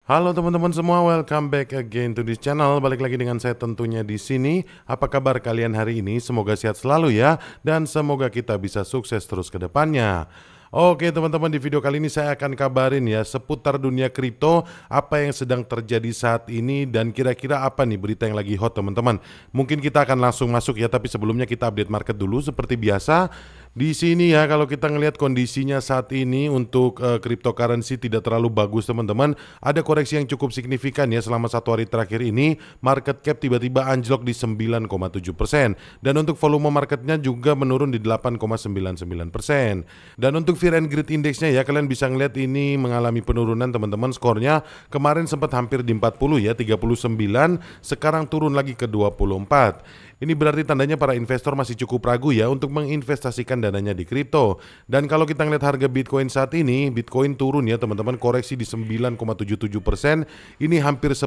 Halo teman-teman semua, welcome back again to this channel. Balik lagi dengan saya tentunya di sini. Apa kabar kalian hari ini? Semoga sehat selalu ya, dan semoga kita bisa sukses terus ke depannya. Oke teman-teman, di video kali ini saya akan kabarin ya seputar dunia kripto, apa yang sedang terjadi saat ini dan kira-kira apa nih berita yang lagi hot teman-teman. Mungkin kita akan langsung masuk ya, tapi sebelumnya kita update market dulu seperti biasa. Di sini ya, kalau kita ngelihat kondisinya saat ini untuk cryptocurrency tidak terlalu bagus teman-teman. Ada koreksi yang cukup signifikan ya selama satu hari terakhir ini. Market cap tiba-tiba anjlok di 9,7%. Dan untuk volume marketnya juga menurun di 8,99%. Dan untuk Fear and Greed Index-nya ya, kalian bisa ngelihat ini mengalami penurunan teman-teman. Skornya kemarin sempat hampir di 40 ya, 39, sekarang turun lagi ke 24. Ini berarti tandanya para investor masih cukup ragu ya untuk menginvestasikan dananya di kripto. Dan kalau kita ngeliat harga Bitcoin saat ini, Bitcoin turun ya teman-teman, koreksi di 9,77%. Ini hampir 10%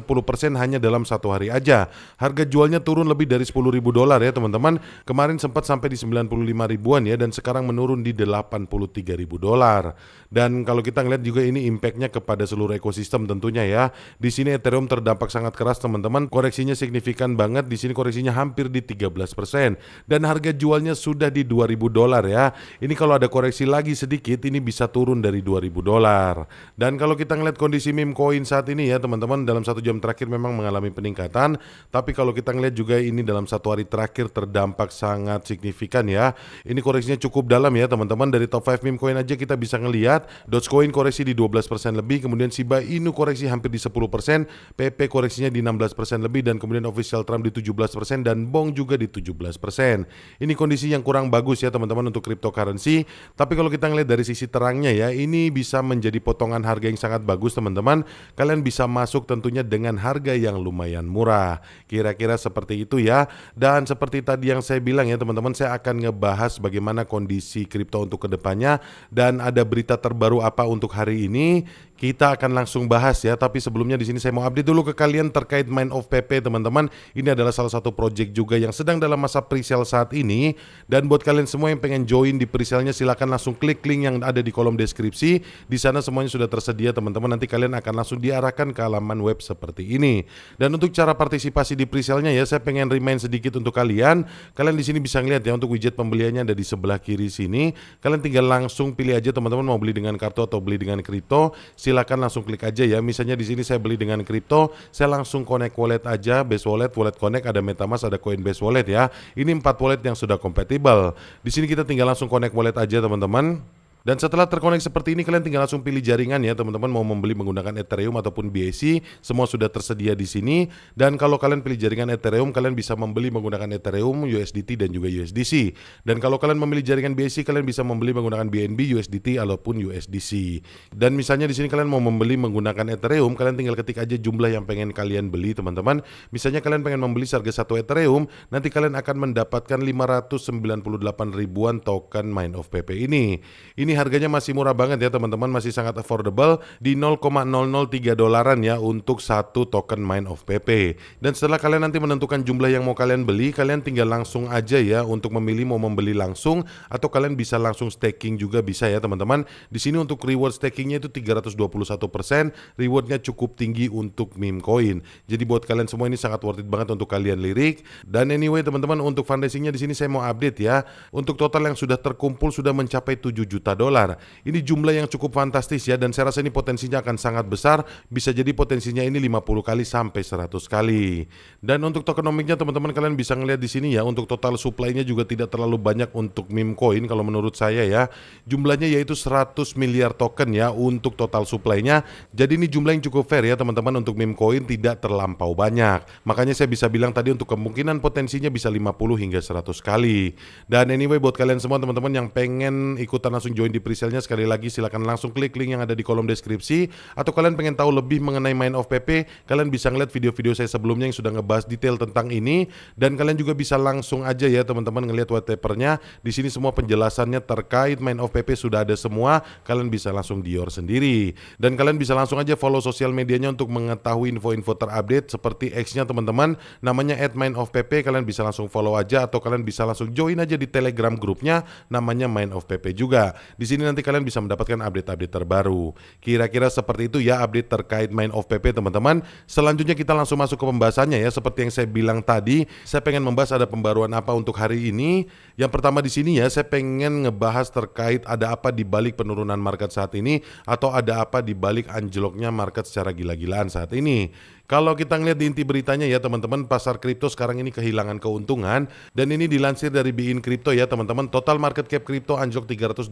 hanya dalam satu hari aja. Harga jualnya turun lebih dari 10.000 dolar ya teman-teman. Kemarin sempat sampai di 95 ribuan ya, dan sekarang menurun di 83.000 dolar. Dan kalau kita ngeliat juga ini impactnya kepada seluruh ekosistem tentunya ya. Di sini Ethereum terdampak sangat keras teman-teman. Koreksinya signifikan banget. Di sini koreksinya hampir di 13% dan harga jualnya sudah di 2.000 dolar ya. Ini kalau ada koreksi lagi sedikit ini bisa turun dari 2.000 dolar. Dan kalau kita ngeliat kondisi meme coin saat ini ya teman-teman, dalam satu jam terakhir memang mengalami peningkatan, tapi kalau kita ngeliat juga ini dalam satu hari terakhir terdampak sangat signifikan ya. Ini koreksinya cukup dalam ya teman-teman. Dari top 5 meme coin aja kita bisa ngeliat Dogecoin koreksi di 12% lebih, kemudian Shiba Inu koreksi hampir di 10%, PP koreksinya di 16% lebih, dan kemudian official Trump di 17%, dan Bong juga di 17%. Ini kondisi yang kurang bagus ya teman-teman untuk cryptocurrency. Tapi kalau kita ngeliat dari sisi terangnya ya, ini bisa menjadi potongan harga yang sangat bagus teman-teman. Kalian bisa masuk tentunya dengan harga yang lumayan murah. Kira-kira seperti itu ya. Dan seperti tadi yang saya bilang ya teman-teman, saya akan ngebahas bagaimana kondisi kripto untuk kedepannya dan ada berita terbaru apa untuk hari ini. Kita akan langsung bahas ya, tapi sebelumnya di sini saya mau update dulu ke kalian terkait Mind of PP teman-teman. Ini adalah salah satu project juga yang sedang dalam masa pre-sale saat ini. Dan buat kalian semua yang pengen join di pre-sale-nya, silakan langsung klik link yang ada di kolom deskripsi. Di sana semuanya sudah tersedia teman-teman. Nanti kalian akan langsung diarahkan ke halaman web seperti ini. Dan untuk cara partisipasi di pre-sale-nya ya, saya pengen remind sedikit untuk kalian. Kalian di sini bisa ngeliat ya, untuk widget pembeliannya ada di sebelah kiri sini. Kalian tinggal langsung pilih aja teman-teman mau beli dengan kartu atau beli dengan kripto. Silakan langsung klik aja ya. Misalnya di sini saya beli dengan kripto, saya langsung connect wallet aja, Base Wallet, Wallet Connect, ada MetaMask, ada Coinbase Wallet ya. Ini 4 wallet yang sudah kompatibel. Di sini kita tinggal langsung connect wallet aja teman-teman. Dan setelah terkonek seperti ini, kalian tinggal langsung pilih jaringan ya teman-teman, mau membeli menggunakan Ethereum ataupun BSC, semua sudah tersedia di sini. Dan kalau kalian pilih jaringan Ethereum, kalian bisa membeli menggunakan Ethereum, USDT dan juga USDC. Dan kalau kalian memilih jaringan BSC, kalian bisa membeli menggunakan BNB, USDT ataupun USDC. Dan misalnya di sini kalian mau membeli menggunakan Ethereum, kalian tinggal ketik aja jumlah yang pengen kalian beli teman-teman. Misalnya kalian pengen membeli harga 1 Ethereum, nanti kalian akan mendapatkan 598 ribuan token Mind of PP ini. Ini harganya masih murah banget ya teman-teman, masih sangat affordable di 0,003 dolaran ya untuk satu token Mind of PP. Dan setelah kalian nanti menentukan jumlah yang mau kalian beli, kalian tinggal langsung aja ya untuk memilih mau membeli langsung atau kalian bisa langsung staking juga bisa ya teman-teman. Di sini untuk reward stakingnya itu 321%, rewardnya cukup tinggi untuk meme coin. Jadi buat kalian semua ini sangat worth it banget untuk kalian lirik. Dan anyway teman-teman, untuk fundraisingnya di sini saya mau update ya. Untuk total yang sudah terkumpul sudah mencapai 7 juta dolar. Ini jumlah yang cukup fantastis ya, dan saya rasa ini potensinya akan sangat besar. Bisa jadi potensinya ini 50 kali sampai 100 kali. Dan untuk tokenomicsnya teman-teman, kalian bisa ngelihat di sini ya, untuk total supply-nya juga tidak terlalu banyak untuk meme coin kalau menurut saya ya. Jumlahnya yaitu 100 miliar token ya untuk total supply-nya. Jadi ini jumlah yang cukup fair ya teman-teman, untuk meme coin tidak terlampau banyak. Makanya saya bisa bilang tadi untuk kemungkinan potensinya bisa 50 hingga 100 kali. Dan anyway buat kalian semua teman-teman yang pengen ikutan langsung join di pre-sale-nya, sekali lagi silakan langsung klik link yang ada di kolom deskripsi. Atau kalian pengen tahu lebih mengenai Mind of PP, kalian bisa ngeliat video-video saya sebelumnya yang sudah ngebahas detail tentang ini. Dan kalian juga bisa langsung aja ya teman-teman ngeliat white paper-nya. Di sini semua penjelasannya terkait Mind of PP sudah ada semua. Kalian bisa langsung dior sendiri. Dan kalian bisa langsung aja follow sosial medianya untuk mengetahui info-info terupdate seperti X-nya teman-teman, namanya @mindofpp. Kalian bisa langsung follow aja, atau kalian bisa langsung join aja di Telegram grupnya namanya Mind of PP juga. Di sini nanti kalian bisa mendapatkan update-update terbaru. Kira-kira seperti itu ya update terkait main of PP teman-teman. Selanjutnya kita langsung masuk ke pembahasannya ya. Seperti yang saya bilang tadi, saya pengen membahas ada pembaruan apa untuk hari ini. Yang pertama di sini ya, saya pengen ngebahas terkait ada apa di balik penurunan market saat ini atau ada apa di balik anjloknya market secara gila-gilaan saat ini. Kalau kita ngeliat di inti beritanya ya teman-teman, pasar kripto sekarang ini kehilangan keuntungan dan ini dilansir dari Bein Crypto ya teman-teman. Total market cap kripto anjlok 381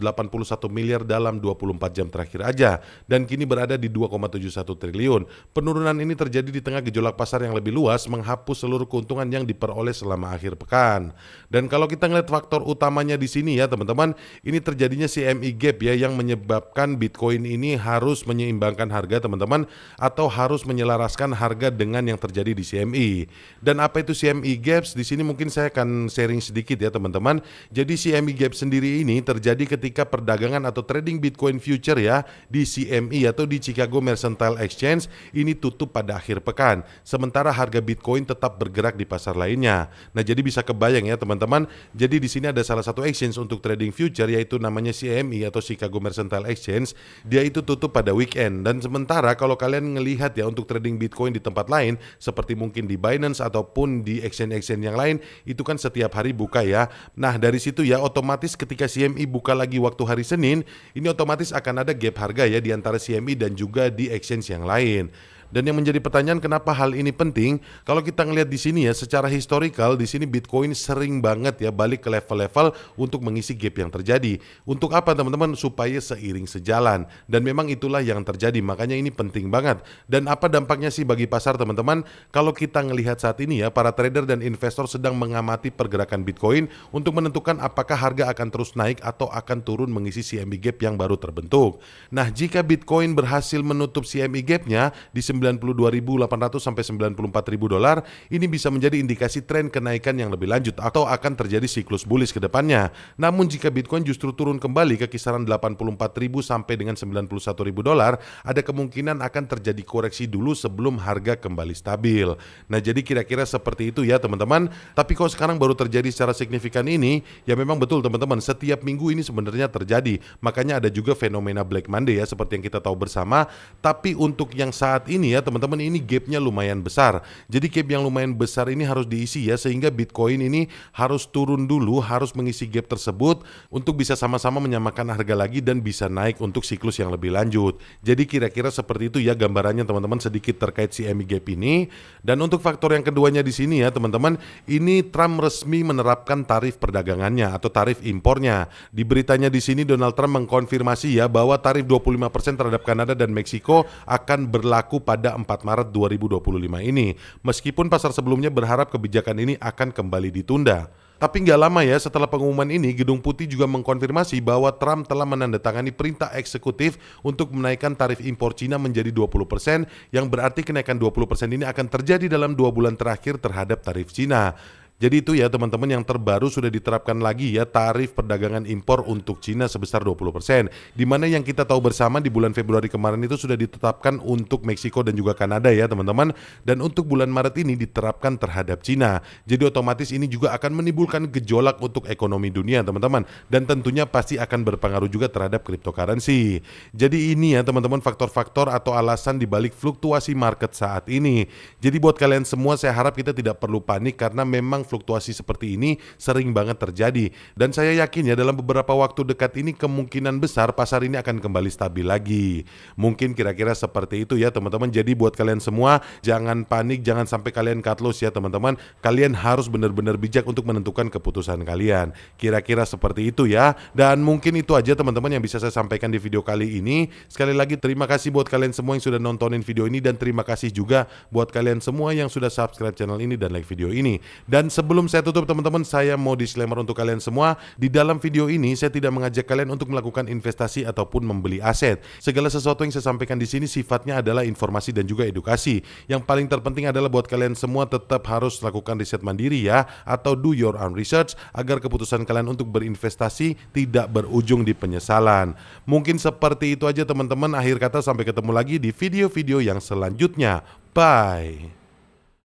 miliar dalam 24 jam terakhir aja dan kini berada di 2,71 triliun. Penurunan ini terjadi di tengah gejolak pasar yang lebih luas menghapus seluruh keuntungan yang diperoleh selama akhir pekan. Dan kalau kita ngeliat faktor utamanya di sini ya teman-teman, ini terjadinya CME gap ya yang menyebabkan Bitcoin ini harus menyeimbangkan harga teman-teman atau harus menyelaraskan harga dengan yang terjadi di CME. Dan apa itu CME gaps? Di sini mungkin saya akan sharing sedikit ya teman-teman. Jadi CME gap sendiri ini terjadi ketika perdagangan atau trading Bitcoin future ya di CME atau di Chicago Mercantile Exchange ini tutup pada akhir pekan. Sementara harga Bitcoin tetap bergerak di pasar lainnya. Nah, jadi bisa kebayang ya teman-teman. Jadi di sini ada salah satu exchange untuk trading future yaitu namanya CME atau Chicago Mercantile Exchange. Dia itu tutup pada weekend dan sementara kalau kalian ngelihat ya untuk trading Bitcoin di tempat lain seperti mungkin di Binance ataupun di exchange-exchange yang lain itu kan setiap hari buka ya. Nah dari situ ya otomatis ketika CME buka lagi waktu hari Senin ini otomatis akan ada gap harga ya di antara CME dan juga di exchange yang lain. Dan yang menjadi pertanyaan kenapa hal ini penting? Kalau kita ngelihat di sini ya, secara historical di sini Bitcoin sering banget ya balik ke level-level untuk mengisi gap yang terjadi. Untuk apa teman-teman? Supaya seiring sejalan. Dan memang itulah yang terjadi. Makanya ini penting banget. Dan apa dampaknya sih bagi pasar teman-teman? Kalau kita ngelihat saat ini ya, para trader dan investor sedang mengamati pergerakan Bitcoin untuk menentukan apakah harga akan terus naik atau akan turun mengisi CME gap yang baru terbentuk. Nah, jika Bitcoin berhasil menutup CME gap-nya di 92.800 sampai 94.000 dolar, ini bisa menjadi indikasi tren kenaikan yang lebih lanjut atau akan terjadi siklus bullish ke depannya. Namun jika Bitcoin justru turun kembali ke kisaran 84.000 sampai dengan 91.000 dolar, ada kemungkinan akan terjadi koreksi dulu sebelum harga kembali stabil. Nah, jadi kira-kira seperti itu ya teman-teman. Tapi kok sekarang baru terjadi secara signifikan ini? Ya memang betul teman-teman, setiap minggu ini sebenarnya terjadi. Makanya ada juga fenomena Black Monday ya seperti yang kita tahu bersama. Tapi untuk yang saat ini ya teman-teman ini gapnya lumayan besar. Jadi gap yang lumayan besar ini harus diisi ya sehingga Bitcoin ini harus turun dulu, harus mengisi gap tersebut untuk bisa sama-sama menyamakan harga lagi dan bisa naik untuk siklus yang lebih lanjut. Jadi kira-kira seperti itu ya gambarannya teman-teman sedikit terkait CME gap ini. Dan untuk faktor yang keduanya di sini ya teman-teman, ini Trump resmi menerapkan tarif perdagangannya atau tarif impornya. Di beritanya di sini Donald Trump mengkonfirmasi ya bahwa tarif 25% terhadap Kanada dan Meksiko akan berlaku pada 4 Maret 2025 ini. Meskipun pasar sebelumnya berharap kebijakan ini akan kembali ditunda. Tapi nggak lama ya setelah pengumuman ini, Gedung Putih juga mengkonfirmasi bahwa Trump telah menandatangani perintah eksekutif untuk menaikkan tarif impor Cina menjadi 20%, yang berarti kenaikan 20% ini akan terjadi dalam 2 bulan terakhir terhadap tarif Cina. Jadi itu ya teman-teman yang terbaru sudah diterapkan lagi ya tarif perdagangan impor untuk Cina sebesar 20%. Dimana yang kita tahu bersama di bulan Februari kemarin itu sudah ditetapkan untuk Meksiko dan juga Kanada ya teman-teman. Dan untuk bulan Maret ini diterapkan terhadap Cina. Jadi otomatis ini juga akan menimbulkan gejolak untuk ekonomi dunia teman-teman. Dan tentunya pasti akan berpengaruh juga terhadap cryptocurrency. Jadi ini ya teman-teman faktor-faktor atau alasan dibalik fluktuasi market saat ini. Jadi buat kalian semua saya harap kita tidak perlu panik karena memang fluktuasi seperti ini sering banget terjadi. Dan saya yakin ya dalam beberapa waktu dekat ini kemungkinan besar pasar ini akan kembali stabil lagi. Mungkin kira-kira seperti itu ya teman-teman. Jadi buat kalian semua jangan panik, jangan sampai kalian cut loss ya teman-teman. Kalian harus benar-benar bijak untuk menentukan keputusan kalian. Kira-kira seperti itu ya. Dan mungkin itu aja teman-teman yang bisa saya sampaikan di video kali ini. Sekali lagi terima kasih buat kalian semua yang sudah nontonin video ini dan terima kasih juga buat kalian semua yang sudah subscribe channel ini dan like video ini. Dan sebelum saya tutup teman-teman, saya mau disclaimer untuk kalian semua. Di dalam video ini saya tidak mengajak kalian untuk melakukan investasi ataupun membeli aset. Segala sesuatu yang saya sampaikan di sini sifatnya adalah informasi dan juga edukasi. Yang paling terpenting adalah buat kalian semua tetap harus lakukan riset mandiri ya, atau do your own research agar keputusan kalian untuk berinvestasi tidak berujung di penyesalan. Mungkin seperti itu aja teman-teman. Akhir kata sampai ketemu lagi di video-video yang selanjutnya. Bye.